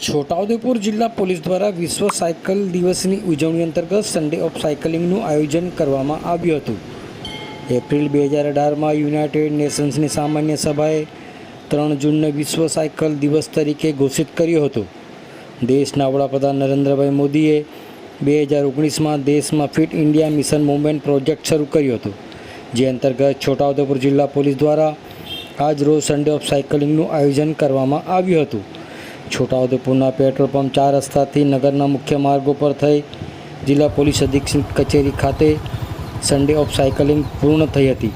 છોટાઉદેપુર જિલ્લા પોલીસ દ્વારા વિશ્વ સાયકલ દિવસની ઉજવણી અંતર્ગત સન્ડે ઓફ સાયકલિંગનું આયોજન કરવામાં આવ્યું હતું। એપ્રિલ 2018માં યુનાઇટેડ નેશન્સની સામાન્ય સભાએ 3 જૂનને વિશ્વ સાયકલ દિવસ તરીકે ઘોષિત કર્યો હતો। દેશના વડાપ્રધાન નરેન્દ્રભાઈ મોદીએ 2019માં દેશમાં fit India mission movement project શરૂ કર્યો હતો, જે અંતર્ગત છોટાઉદેપુર જિલ્લા પોલીસ દ્વારા આજ રોજ સન્ડે ઓફ સાયકલિંગનું આયોજન કરવામાં આવ્યું હતું। છોટાઉદેપુરના પેટ્રોલ પંપ 4 રસ્તાથી નગરના મુખ્ય માર્ગો પર થઈ જિલ્લા પોલીસ અધિક્ષક કચેરી ખાતે સન્ડે ઓફ સાયકલિંગ પૂર્ણ થઈ હતી,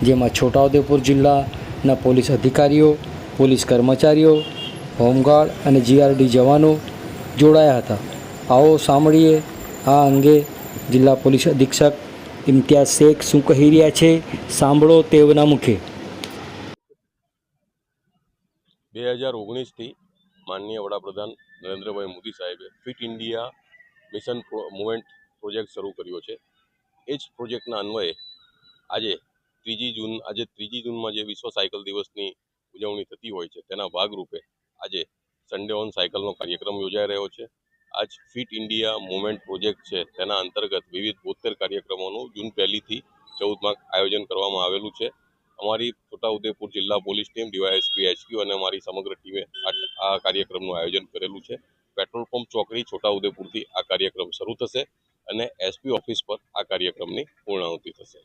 જેમાં છોટાઉદેપુર જિલ્લાના પોલીસ અધિકારીઓ, પોલીસ કર્મચારીઓ, હોમગાર્ડ અને જીઆરડી જવાનો જોડાયા હતા। આવો સાંભળીએ આ અંગે જિલ્લા પોલીસ અધિક્ષક ઇમ્તિયાઝ શેખ શું કહી રહ્યા છે, સાંભળો તેઓના મુખે। 2019થી માનનીય વડાપ્રધાન નરેન્દ્રભાઈ મોદી સાહેબે fit India mission movement project શરૂ કર્યો છે। એ જ પ્રોજેક્ટના અન્વયે આજે 3 જૂનમાં જે વિશ્વ સાયકલ દિવસની ઉજવણી થતી હોય છે, તેના ભાગરૂપે આજે સન્ડે ઓન સાયકલનો કાર્યક્રમ યોજાઈ રહ્યો છે। આજ ફિટ ઇન્ડિયા મૂવમેન્ટ પ્રોજેક્ટ છે, તેના અંતર્ગત વિવિધ 72 કાર્યક્રમોનું જૂન 1થી 14માં આયોજન કરવામાં આવેલું છે। અમારી છોટાઉદેપુર જિલ્લા પોલીસ ટીમ, ડીવાયએસપી એચક્યુ અને અમારી સમગ્ર ટીમે આ કાર્યક્રમનું આયોજન કરેલું છે। પેટ્રોલ પંપ ચોકડી છોટાઉદેપુરથી આ કાર્યક્રમ શરૂ થશે અને એસપી ઓફિસ પર આ કાર્યક્રમની પૂર્ણાહુતિ થશે।